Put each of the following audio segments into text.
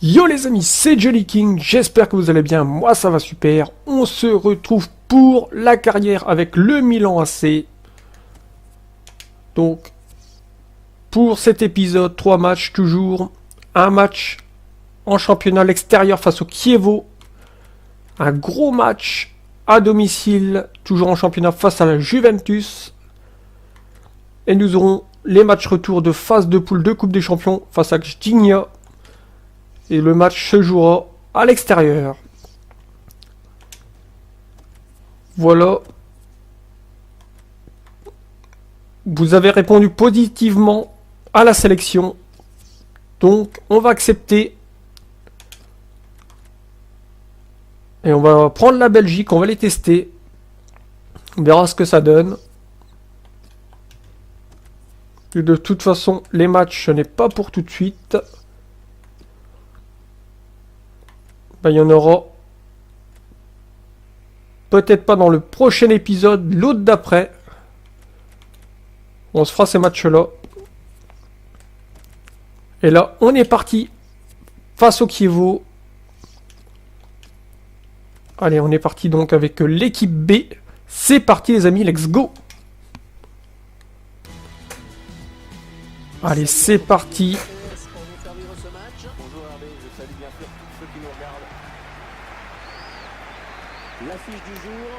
Yo les amis, c'est Jolly King, j'espère que vous allez bien, moi ça va super. On se retrouve pour la carrière avec le Milan AC. Donc, pour cet épisode, 3 matchs toujours. Un match en championnat à l'extérieur face au Chievo. Un gros match à domicile, toujours en championnat face à la Juventus. Et nous aurons les matchs retour de phase de poule de Coupe des Champions face à Gdynia. Et le match se jouera à l'extérieur. Voilà. Vous avez répondu positivement à la sélection. Donc, on va accepter. Et on va prendre la Belgique, on va les tester. On verra ce que ça donne. Et de toute façon, les matchs, ce n'est pas pour tout de suite. Ben, il y en aura peut-être pas dans le prochain épisode, l'autre d'après. On se fera ces matchs-là. Et là, on est parti face au Chievo. Allez, on est parti donc avec l'équipe B. C'est parti les amis, let's go. Allez, c'est parti.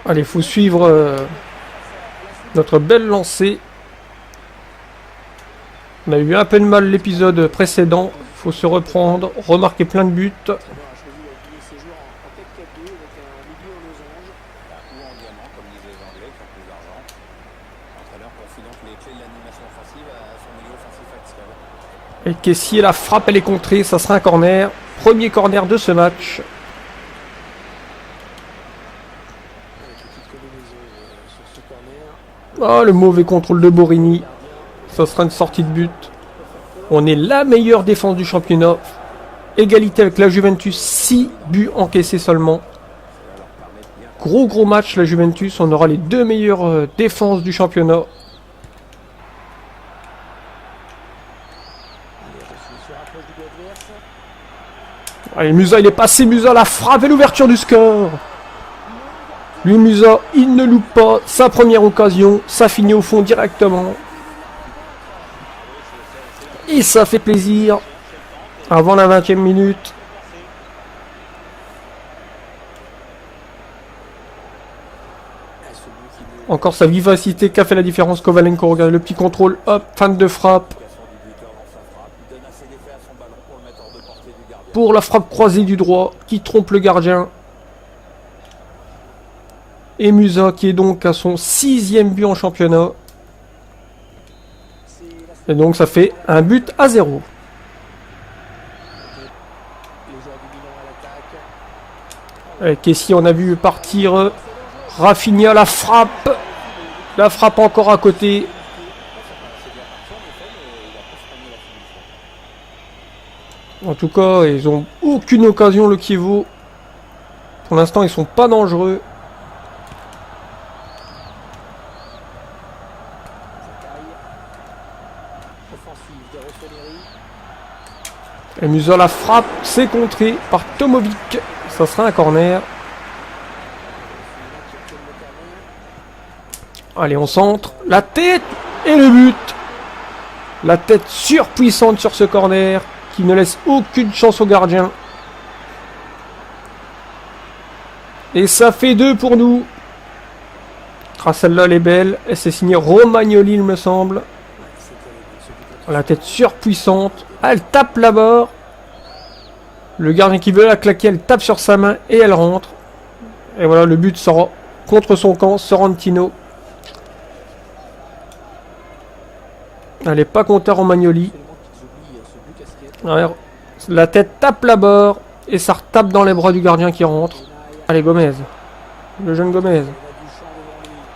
Allez, il faut suivre notre belle lancée. On a eu un peu de mal l'épisode précédent. Il faut se reprendre, remarquer plein de buts. Et Kessier, la frappe, elle est contrée. Ça sera un corner. Premier corner de ce match. Ah, le mauvais contrôle de Borini. Ça sera une sortie de but. On est la meilleure défense du championnat. Égalité avec la Juventus. 6 buts encaissés seulement. Gros match la Juventus. On aura les deux meilleures défenses du championnat. Allez, Musa, il est passé. Musa, la frappe et l'ouverture du score. Lui, Musa, il ne loupe pas sa première occasion. Ça finit au fond directement. Et ça fait plaisir. Avant la 20e minute. Encore sa vivacité qui a fait la différence. Kovalenko, regardez le petit contrôle. Hop, fin de frappe. Pour la frappe croisée du droit qui trompe le gardien. Et Musa qui est donc à son 6e but en championnat. Et donc ça fait un but à 0. Avec ici on a vu partir Rafinha, la frappe. La frappe encore à côté. En tout cas, ils ont aucune occasion le Chievo. Pour l'instant, ils sont pas dangereux. Et Musa la frappe, c'est contré par Tomovic. Ça sera un corner. Allez, on centre. La tête et le but. La tête surpuissante sur ce corner qui ne laisse aucune chance au gardien. Et ça fait 2 pour nous. Ah, celle-là, elle est belle. Et c'est signé Romagnoli, il me semble. La tête surpuissante. Elle tape là-bas. Le gardien qui veut la claquer, elle tape sur sa main et elle rentre. Et voilà, le but sera contre son camp, Sorrentino. Elle n'est pas contre Romagnoli. Alors, la tête tape là-bas et ça retape dans les bras du gardien qui rentre. Allez, Gomez. Le jeune Gomez.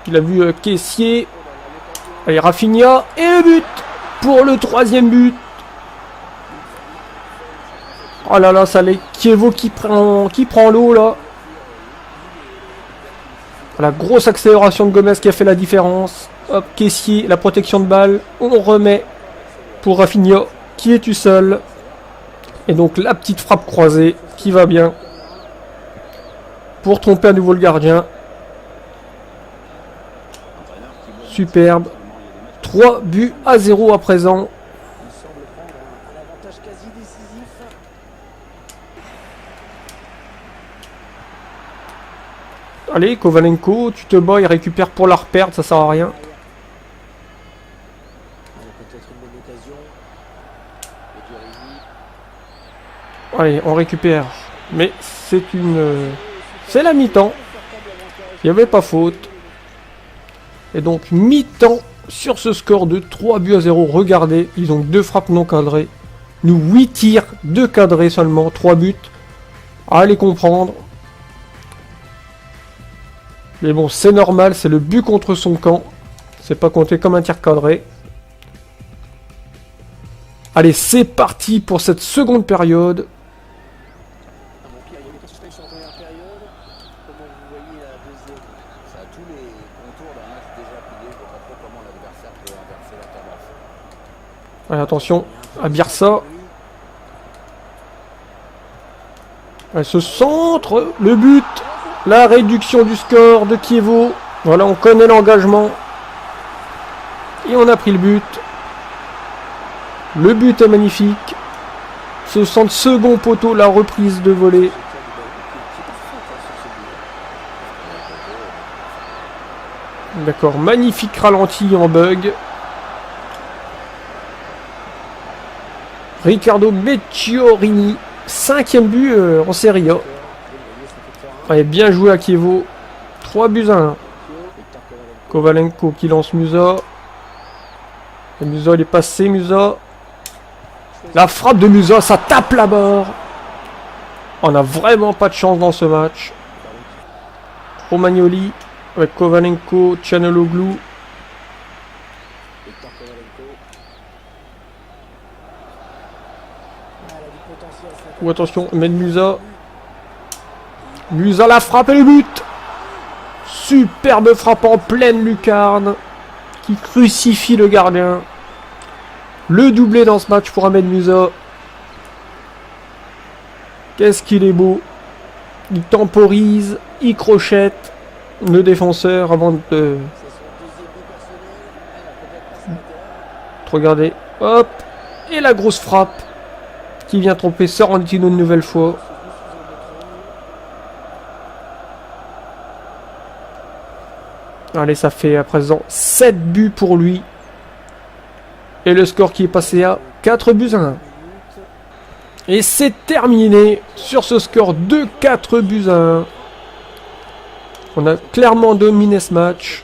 Il a vu Kessier. Allez, Rafinha. Et le but pour le 3e but. Oh là là, ça l'est. Chievo qui prend l'eau là. La grosse accélération de Gomez qui a fait la différence. Hop, Kessier, la protection de balle. On remet pour Rafinha qui est tout seul. Et donc la petite frappe croisée qui va bien. Pour tromper à nouveau le gardien. Superbe. 3-0 à présent. Allez, Kovalenko, tu te bats, il récupère pour la reperdre, ça sert à rien. Allez, on récupère. Mais c'est une... c'est la mi-temps. Il n'y avait pas faute. Et donc, mi-temps sur ce score de 3-0. Regardez, ils ont 2 frappes non cadrées. Nous, 8 tirs, 2 cadrés seulement, 3 buts. Allez comprendre. Mais bon, c'est normal, c'est le but contre son camp. C'est pas compté comme un tir cadré. Allez, c'est parti pour cette seconde période. Allez, attention à Bielsa. Elle se centre, le but, la réduction du score de Chievo. Voilà, on connaît l'engagement. Et on a pris le but. Le but est magnifique. Ce centre second poteau, la reprise de volée. D'accord, magnifique ralenti en bug. Riccardo Becchiorini, 5e but en Serie A. Allez, bien joué à Chievo. 3-1. Kovalenko qui lance Musa. Et Musa, il est passé, Musa. La frappe de Musa, ça tape la barre. On n'a vraiment pas de chance dans ce match. Romagnoli avec Kovalenko, Çalhanoğlu. Ou attention, Med Musa. Musa la frappe et le but. Superbe frappe en pleine lucarne. Qui crucifie le gardien. Le doublé dans ce match pour Ahmed Musa. Qu'est-ce qu'il est beau. Il temporise, il crochette le défenseur avant de... Regardez, hop. Et la grosse frappe qui vient tromper Sorrentino une nouvelle fois. Allez, ça fait à présent 7 buts pour lui. Et le score qui est passé à 4-1. Et c'est terminé sur ce score de 4-1. On a clairement dominé ce match.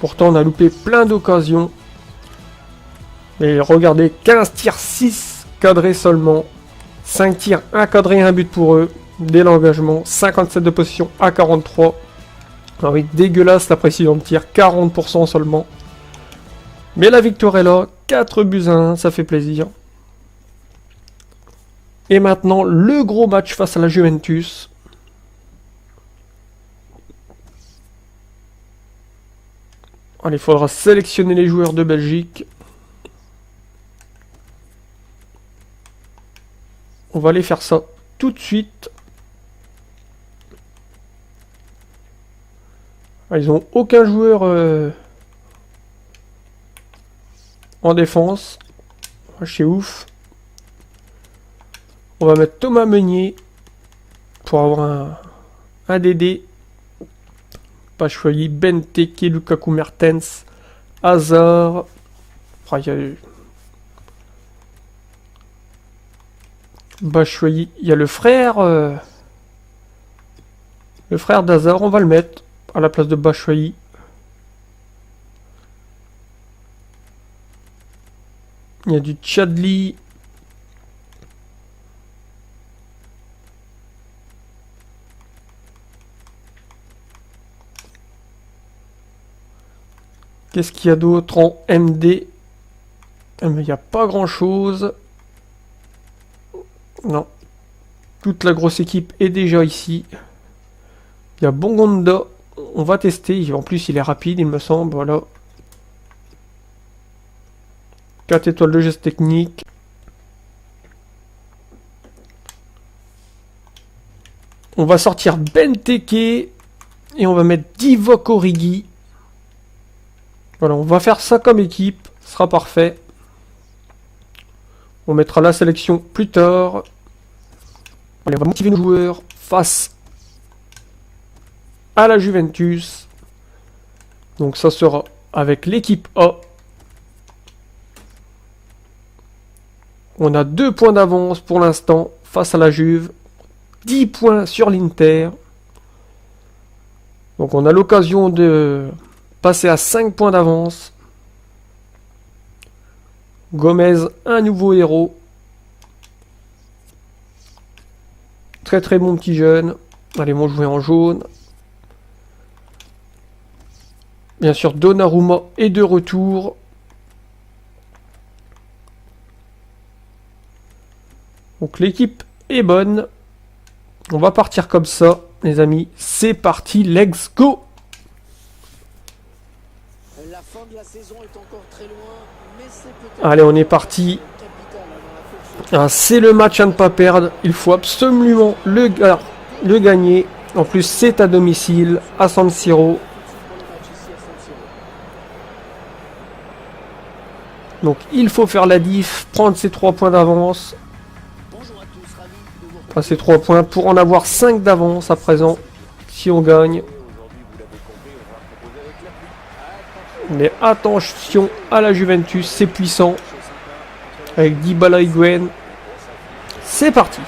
Pourtant, on a loupé plein d'occasions. Mais regardez, 15 tirs, 6 cadrés seulement. 5 tirs, 1 cadré, 1 but pour eux. Dès l'engagement, 57 de possession à 43. Ah oui, dégueulasse la précision de tir, 40% seulement. Mais la victoire est là, 4-1, ça fait plaisir. Et maintenant, le gros match face à la Juventus. Allez, il faudra sélectionner les joueurs de Belgique. On va aller faire ça tout de suite. Ils n'ont aucun joueur en défense. C'est ouf. On va mettre Thomas Meunier pour avoir un DD. Batshuayi, Benteke, Lukaku, Mertens, Hazard. Enfin, il y a Batshuayi. Il y a le frère d'Hazard. On va le mettre à la place de Batshuayi. Il y a du Chadli. Qu'est-ce qu'il y a d'autre en MD? Mais il n'y a pas grand chose. Non. Toute la grosse équipe est déjà ici. Il y a Bongonda. On va tester. En plus, il est rapide, il me semble. Voilà. 4 étoiles de geste technique. On va sortir Benteke et on va mettre Divock Origi. Voilà, on va faire ça comme équipe, ce sera parfait. On mettra la sélection plus tard. Allez, on va motiver nos joueurs face à la Juventus. Donc ça sera avec l'équipe A. On a 2 points d'avance pour l'instant face à la Juve. 10 points sur l'Inter. Donc on a l'occasion de passer à 5 points d'avance. Gomez, un nouveau héros. Très très bon petit jeune. Allez, on va jouer en jaune. Bien sûr, Donnarumma est de retour. Donc l'équipe est bonne. On va partir comme ça, les amis. C'est parti, let's go! La fin de la saison est encore très loin, mais c'est peut-être... Allez, on est parti. Ah, c'est le match à ne pas perdre. Il faut absolument le gagner. En plus, c'est à domicile, à San Siro. Donc, il faut faire la diff, prendre ces 3 points d'avance. Enfin, ces 3 points pour en avoir 5 d'avance à présent, si on gagne. Mais attention à la Juventus, c'est puissant. Avec Dybala et Higuaín. C'est parti.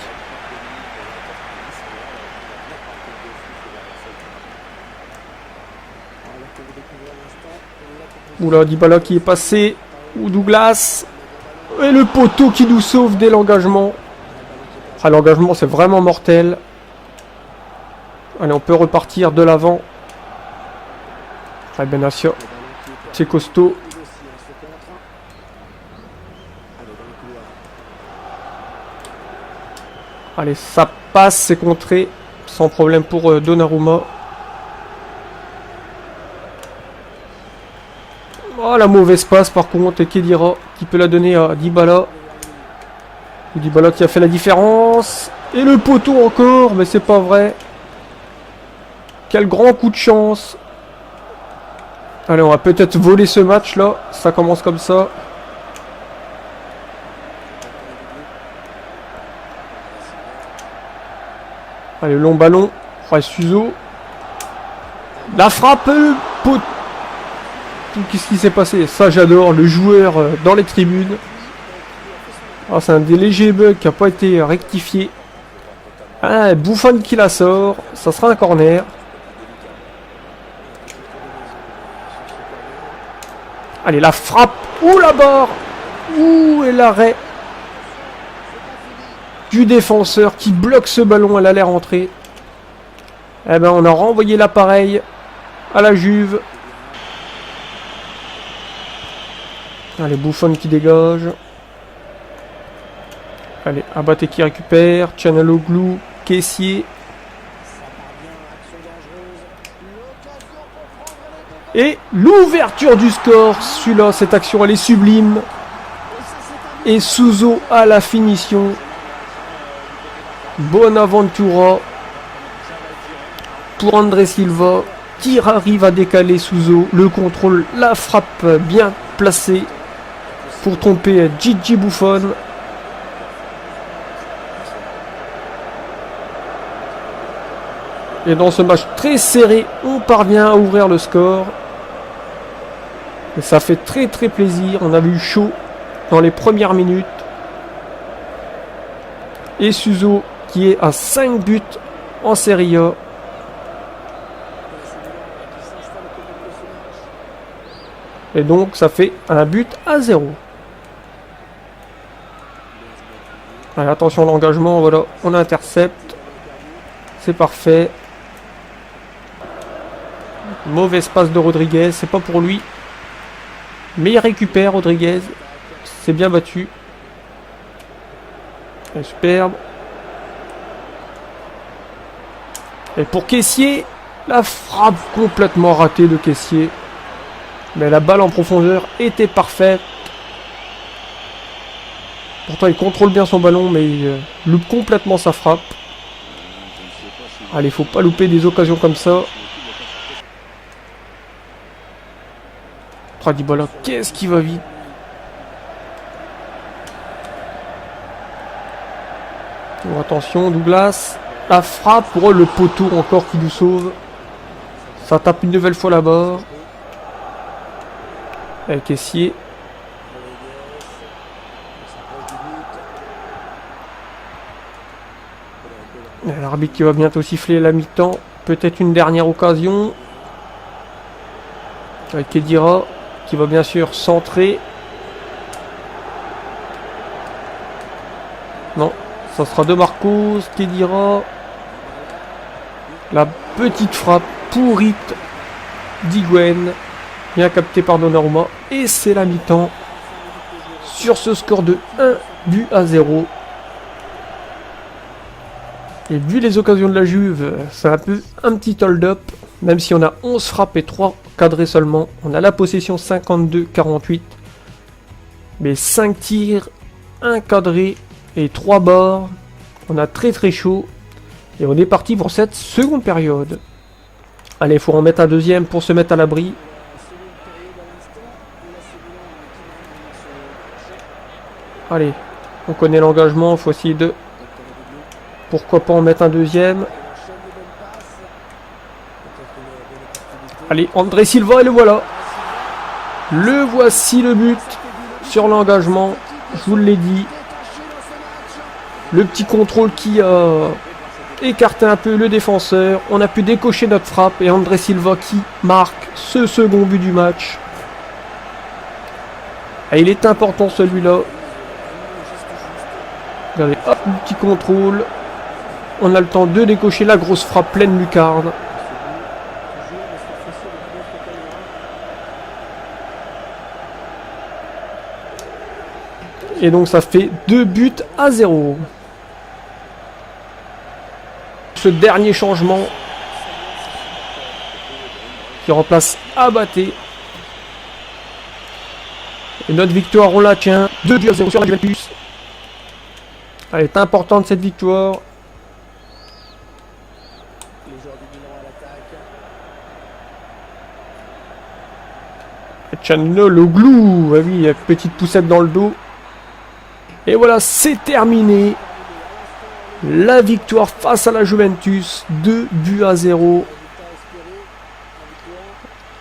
Oula, Dybala qui est passé. Ou Douglas. Et le poteau qui nous sauve dès l'engagement. Ah, l'engagement, c'est vraiment mortel. Allez, on peut repartir de l'avant. Ah, Benassia. C'est costaud. Allez, ça passe, c'est contré. Sans problème pour Donnarumma. Oh, la mauvaise passe par contre. Et Khedira qui peut la donner à Dybala. Dybala qui a fait la différence. Et le poteau encore, mais c'est pas vrai. Quel grand coup de chance. Allez, on va peut-être voler ce match là. Ça commence comme ça. Allez, long ballon. Oh, Suso. La frappe. Qu'est-ce qui s'est passé? Ça, j'adore. Le joueur dans les tribunes. Ah, c'est un des légers bugs qui n'a pas été rectifié. Ah, Buffon qui la sort. Ça sera un corner. Allez, la frappe. Ouh, la barre. Ouh, et l'arrêt du défenseur qui bloque ce ballon. Elle allait rentrer. Eh ben, on a renvoyé l'appareil à la Juve. Allez, Buffon qui dégage. Allez, Abate qui récupère. Çalhanoğlu, Kessié. Et l'ouverture du score. Celui-là, cette action, elle est sublime. Et Suso à la finition. Bonaventura. Pour André Silva. Qui arrive à décaler Suso. Le contrôle, la frappe bien placée. Pour tromper Gigi Buffon. Et dans ce match très serré, on parvient à ouvrir le score. Et ça fait très très plaisir. On a vu chaud dans les premières minutes. Et Suso qui est à 5 buts en Serie A. Et donc ça fait un but à 0. Allez, attention à l'engagement, voilà, on intercepte. C'est parfait. Mauvaise passe de Rodriguez, c'est pas pour lui. Mais il récupère Rodriguez. C'est bien battu. Et superbe. Et pour Kessié, la frappe complètement ratée de Kessié. Mais la balle en profondeur était parfaite. Pourtant, il contrôle bien son ballon, mais il loupe complètement sa frappe. Allez, faut pas louper des occasions comme ça. Dybala, qu'est-ce qui va vite. Oh, attention, Douglas. La frappe, pour le poteau encore qui nous sauve. Ça tape une nouvelle fois là-bas. Avec Essier. L'arbitre qui va bientôt siffler la mi-temps. Peut-être une dernière occasion. Avec Kedira qui va bien sûr centrer. Non, ça sera de Marcos. Kedira. La petite frappe pourrite d'Higuaín. Bien capté par Donnarumma. Et c'est la mi-temps. Sur ce score de 1-0. Et vu les occasions de la Juve, c'est un petit hold-up. Même si on a 11 frappes et 3 cadrés seulement. On a la possession 52-48. Mais 5 tirs, 1 cadré et 3 barres. On a très très chaud. Et on est parti pour cette seconde période. Allez, il faut en mettre un deuxième pour se mettre à l'abri. Allez, on connaît l'engagement, il faut essayer de... Pourquoi pas en mettre un deuxième. Allez, André Silva, et le voilà. Le voici le but sur l'engagement. Je vous l'ai dit. Le petit contrôle qui a écarté un peu le défenseur. On a pu décocher notre frappe. Et André Silva qui marque ce second but du match. Et il est important celui-là. Regardez, hop, le petit contrôle. On a le temps de décocher la grosse frappe pleine lucarne. Et donc ça fait 2-0. Ce dernier changement qui remplace Abaté. Et notre victoire, on la tient. 2-0 sur la Juventus. Elle est importante cette victoire. Çalhanoğlu, ah oui, petite poussette dans le dos. Et voilà, c'est terminé. La victoire face à la Juventus, 2-0.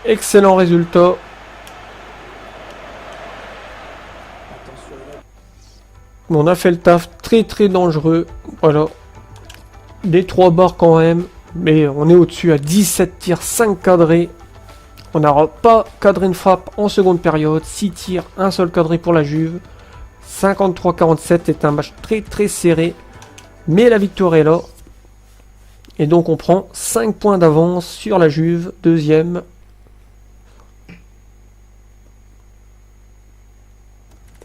Excellent résultat. On a fait le taf, très très dangereux. Voilà. Des 3 barres quand même. Mais on est au-dessus à 17 tirs, 5 cadrés. On n'aura pas cadré une frappe en seconde période. 6 tirs, un seul cadré pour la Juve. 53-47, c'est un match très très serré. Mais la victoire est là. Et donc on prend 5 points d'avance sur la Juve. Deuxième.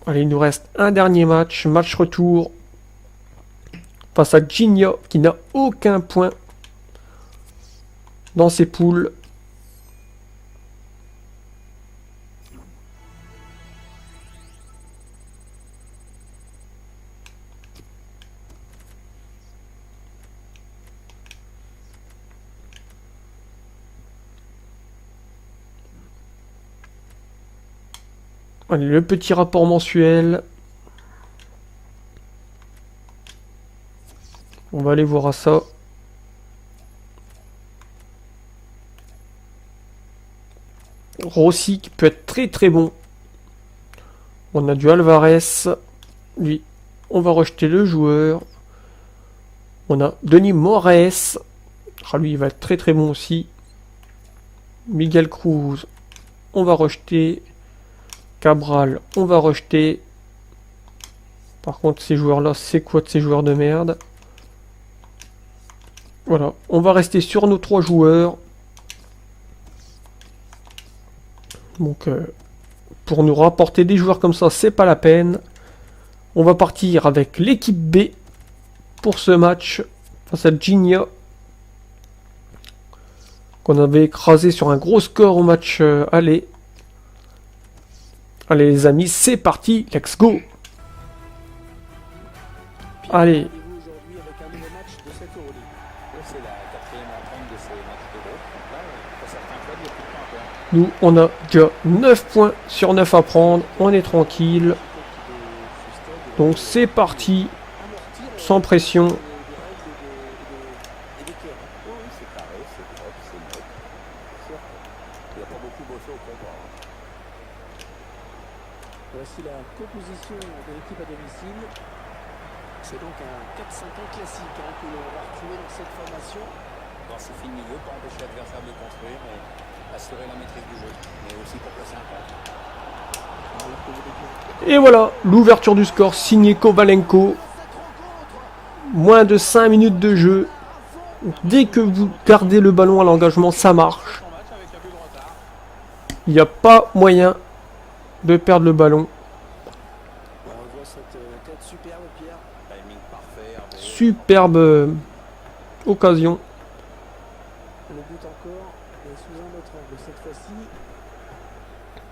Allez, il nous reste un dernier match. Match retour. Face à Gigna qui n'a aucun point dans ses poules. Allez, le petit rapport mensuel. On va aller voir à ça. Rossi qui peut être très très bon. On a du Alvarez. Lui, on va rejeter le joueur. On a Denis Moraes. Ah, lui, il va être très très bon aussi. Miguel Cruz, on va rejeter. Cabral, on va rejeter. Par contre, ces joueurs-là, c'est quoi de ces joueurs de merde? Voilà, on va rester sur nos 3 joueurs. Donc, pour nous rapporter des joueurs comme ça, c'est pas la peine. On va partir avec l'équipe B pour ce match face à Gigna, qu'on avait écrasé sur un gros score au match aller. Allez les amis, c'est parti, let's go! Allez. Rendez-vous aujourd'hui avec un nouveau match de cette Euroleague. C'est la quatrième rencontre de ces matchs de groupe. Donc là, pour certains clubs, il y a plus de points à perdre. Nous, on a déjà 9 points sur 9 à prendre. On est tranquille. Donc c'est parti. Sans pression. Oui, c'est carré, c'est propre, c'est net. C'est sûr. Il n'y a pas beaucoup bossé au combat. Voici la composition de l'équipe à domicile. C'est donc un 4-5-1 classique que l'on va retrouver dans cette formation. Dans ces filles de milieu, pas empêcher l'adversaire de construire, mais assurer la maîtrise du jeu. Mais aussi pour placer un compte. Et voilà, l'ouverture du score signé Kovalenko. Moins de 5 minutes de jeu. Dès que vous gardez le ballon à l'engagement, ça marche. Son match avec un but de retard. Il n'y a pas moyen de perdre le ballon. On revoit cette tête superbe, Pierre. Timing parfait. Hervé. Superbe occasion. Le but encore, et sous un autre angle cette fois-ci.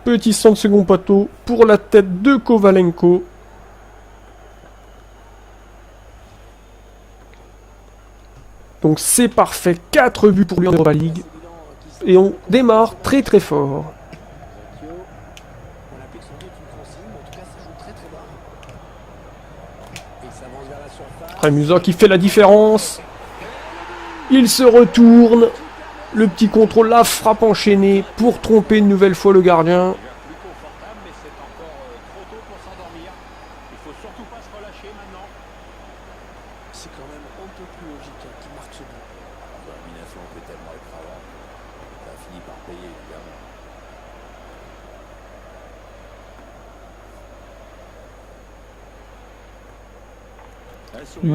Petit centre second poteau pour la tête de Kovalenko. Donc c'est parfait, 4 buts pour lui en Europa League. Et on démarre très très fort. Zacchio, on applique sans doute une consigne, mais en tout cas ça joue très très bas. Il s'avance vers la surface. Musa qui fait la différence. Il se retourne. Le petit contrôle, la frappe enchaînée pour tromper une nouvelle fois le gardien. Il va plus confortable, mais c'est encore trop tôt pour s'endormir. Il faut surtout pas se relâcher maintenant. C'est quand même un peu plus logique qu'il marque ce but. La domination peut tellement être avant. Ça a fini par payer, évidemment.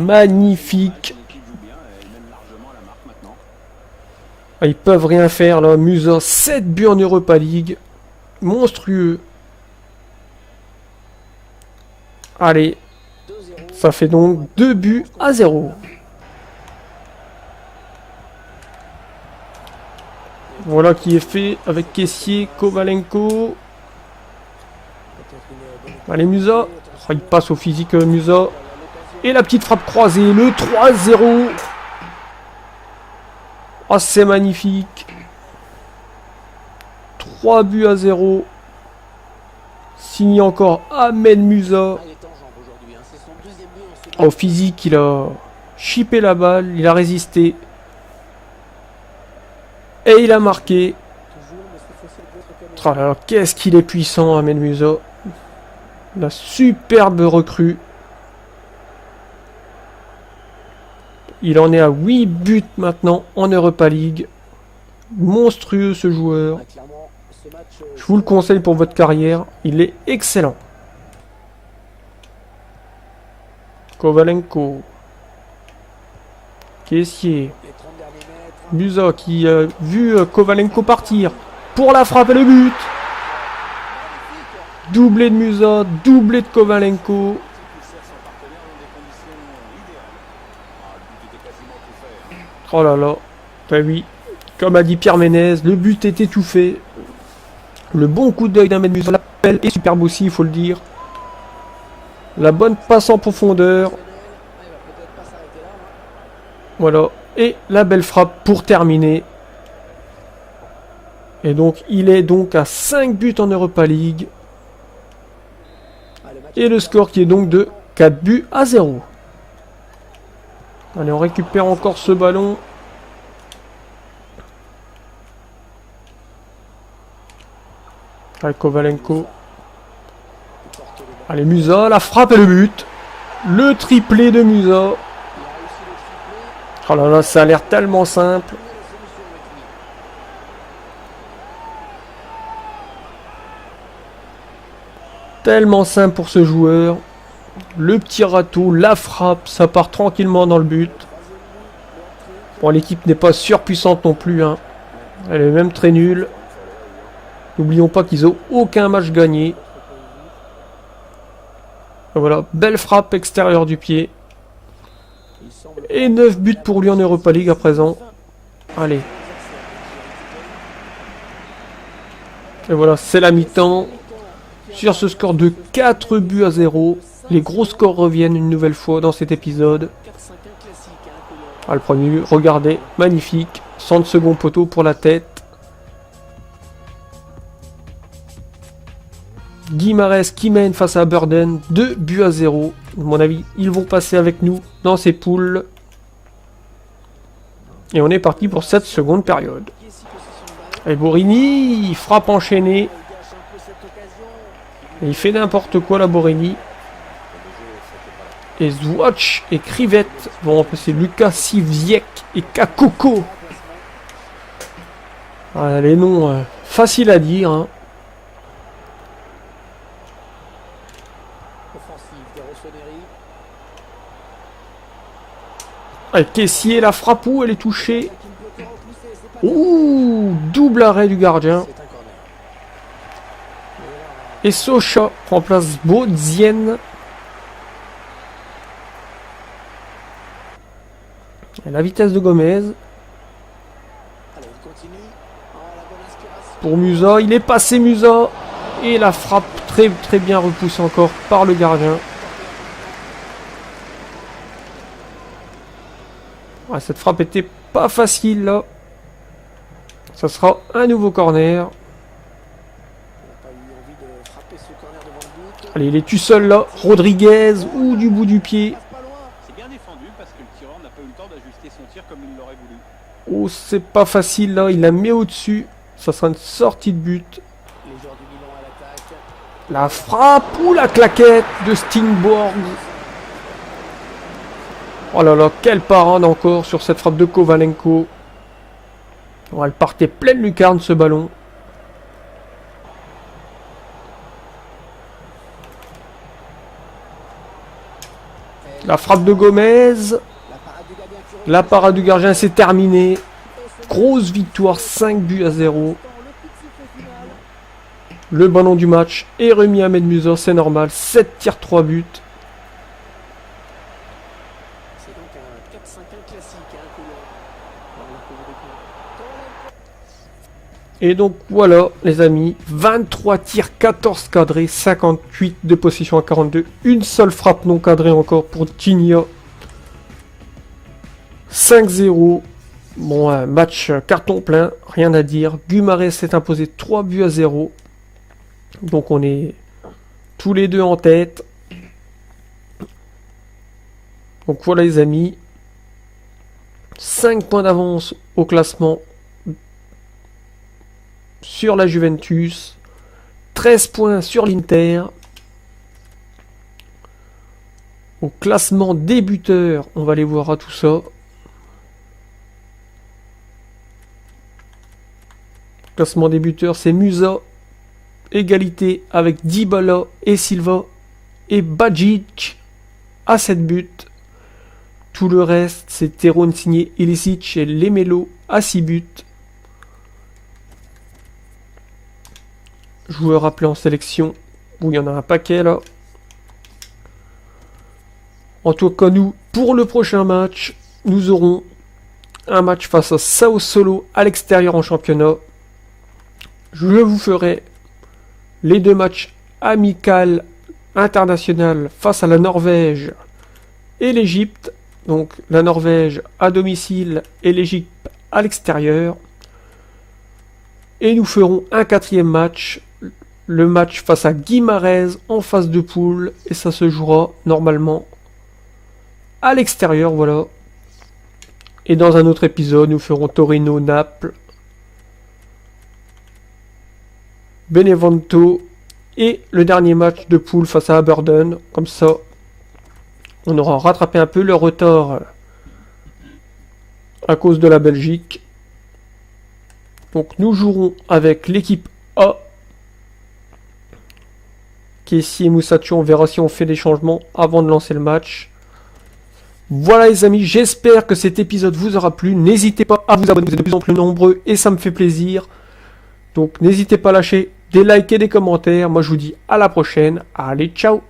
Magnifique. L'équipe joue bien, elle mène largement la marque maintenant. Ah, ils peuvent rien faire là. Musa, 7 buts en Europa League. Monstrueux. Allez, 2-0. ça fait donc 2 buts à 0. Voilà qui est fait avec Kessier, Kovalenko. Peut-être une bonne Allez Musa. Oh, il passe au physique Musa. Et la petite frappe croisée, le 3-0. Oh, c'est magnifique. 3 buts à 0. Signé encore Ahmed Musa. Il est en jambes aujourd'hui, c'est son deuxième but en ce match. Au physique, il a chippé la balle, il a résisté. Et il a marqué. Toujours, mais cette fois-ci avec d'autres caméras. Oh là là, qu'est-ce qu'il est puissant, Ahmed Musa. La superbe recrue. Il en est à 8 buts maintenant en Europa League. Monstrueux ce joueur. Ah, clairement, ce match, Je vous le conseille pour votre carrière. Il est excellent. Kovalenko. Kessier. les 30 derniers mètres. Musa qui a vu Kovalenko partir. Pour la frappe et le but. Doublé de Musa, doublé de Kovalenko. Il sert son partenaire dans des conditions idéales. Ah, le but était quasiment tout fait. Oh là là. Ben oui. Comme a dit Pierre Ménez, le but était tout fait. Le bon coup d'œil d'Ahmed Musa. L'appel est superbe aussi, il faut le dire. La bonne passe en profondeur. Il va peut-être pas s'arrêter là. Voilà. Et la belle frappe pour terminer. Et donc, il est donc à 5 buts en Europa League. Ah, le match Et le score qui est donc de 4 buts à 0. Allez, on récupère encore ce ballon. Allez, Kovalenko. Allez, Musa, la frappe et le but. Le triplé de Musa. Il a réussi le triplé. Oh là là, ça a l'air tellement simple. Il a la solution avec lui. Tellement simple pour ce joueur. Le petit râteau, la frappe, ça part tranquillement dans le but. Bon, l'équipe n'est pas surpuissante non plus, hein. Elle est même très nulle. N'oublions pas qu'ils n'ont aucun match gagné. Et voilà, belle frappe extérieure du pied. Il semble Et 9 buts pour lui en Europa League à présent. Allez. Et voilà, c'est la mi-temps. Sur ce score de 4 buts à 0. Les gros scores reviennent une nouvelle fois dans cet épisode. 4-5-1 classique, hein, que l'on Ah, le premier but, regardez, magnifique. Centre second poteau pour la tête. Guimarães qui mène face à Burden, 2-0. À mon avis, ils vont passer avec nous dans ces poules. Et on est parti pour cette seconde période. qui est 6 possessions de balle. Et Borini, frappe enchaînée. Il gâche un peu cette occasion. Et il fait n'importe quoi la Borini. Et Zwatch et Krivette vont remplacer Lucas Siviek et Kakoko. Ah, les noms faciles à dire. Hein. Offensive de Rossoneri. Ah, Kessier, la frappe où elle est touchée. Qui ne peut que repousser, c'est pas Ouh, double arrêt du gardien. C'est un corner. Et Socha remplace Bodzien. Et la vitesse de Gomez. Allez, il continue. Oh, la bonne inspiration. Pour Musa, il est passé Musa. Et la frappe très très bien repoussée encore par le gardien. Ah, cette frappe était pas facile là. Ça sera un nouveau corner. Il n'a pas eu envie de frapper ce corner devant le but. Allez, il est tout seul là. Rodriguez ou du bout du pied. Passe pas loin. C'est bien défendu parce que le tireur n'a pas eu le temps d'ajuster son tir comme il l'aurait voulu. Oh, c'est pas facile là. Il la met au-dessus. Ça sera une sortie de but. Les joueurs du Milan à l'attaque. La frappe ou la claquette de Stingborg. Oh là là, quelle parade encore sur cette frappe de Kovalenko. Oh, elle partait pleine lucarne ce ballon. La frappe de Gomez. La parade du gardien qui La parade du gardien, c'est terminé. Grosse victoire, 5-0. Le coup de sifflet final. Le ballon du match est remis à Ahmed Musa, c'est normal. 7 tirs, 3 buts. C'est donc un 4-5-1 classique, hein, que l'on va découvrir. Et donc voilà les amis, 23 tirs, 14 cadrés, 58 de possession à 42. Une seule frappe non cadrée encore pour Tigna. 5-0. Bon, un match carton plein, rien à dire. Guimarães s'est imposé 3-0. Donc on est tous les deux en tête. Donc voilà les amis. 5 points d'avance au classement sur la Juventus. 13 points sur l'Inter. Au classement des buteurs, on va aller voir à tout ça. Classement des buteurs, c'est Musa. Égalité avec Dybala et Silva. Et Badjic à 7 buts. Tout le reste, c'est Teron signé Ilicic et Lemelo à 6 buts. Joueurs appelés en sélection. Où il y en a un paquet là. En tout cas, nous, pour le prochain match, nous aurons un match face à Sao Solo à l'extérieur en championnat. Je vous ferai les deux matchs amicaux international face à la Norvège et l'Égypte. Donc la Norvège à domicile et l'Égypte à l'extérieur. Et nous ferons un quatrième match. Le match face à Guimarães en phase de poule. Et ça se jouera normalement à l'extérieur, voilà. Et dans un autre épisode, nous ferons Torino-Naples, Benevento et le dernier match de poule face à Aberdeen. Comme ça, on aura rattrapé un peu le retard à cause de la Belgique. Donc nous jouerons avec l'équipe A. Kessie et Moussatio, on verra si on fait des changements avant de lancer le match. Voilà les amis, j'espère que cet épisode vous aura plu. N'hésitez pas à vous abonner, vous êtes de plus en plus nombreux et ça me fait plaisir. Donc n'hésitez pas à lâcher des likes et des commentaires. Moi je vous dis à la prochaine. Allez, ciao!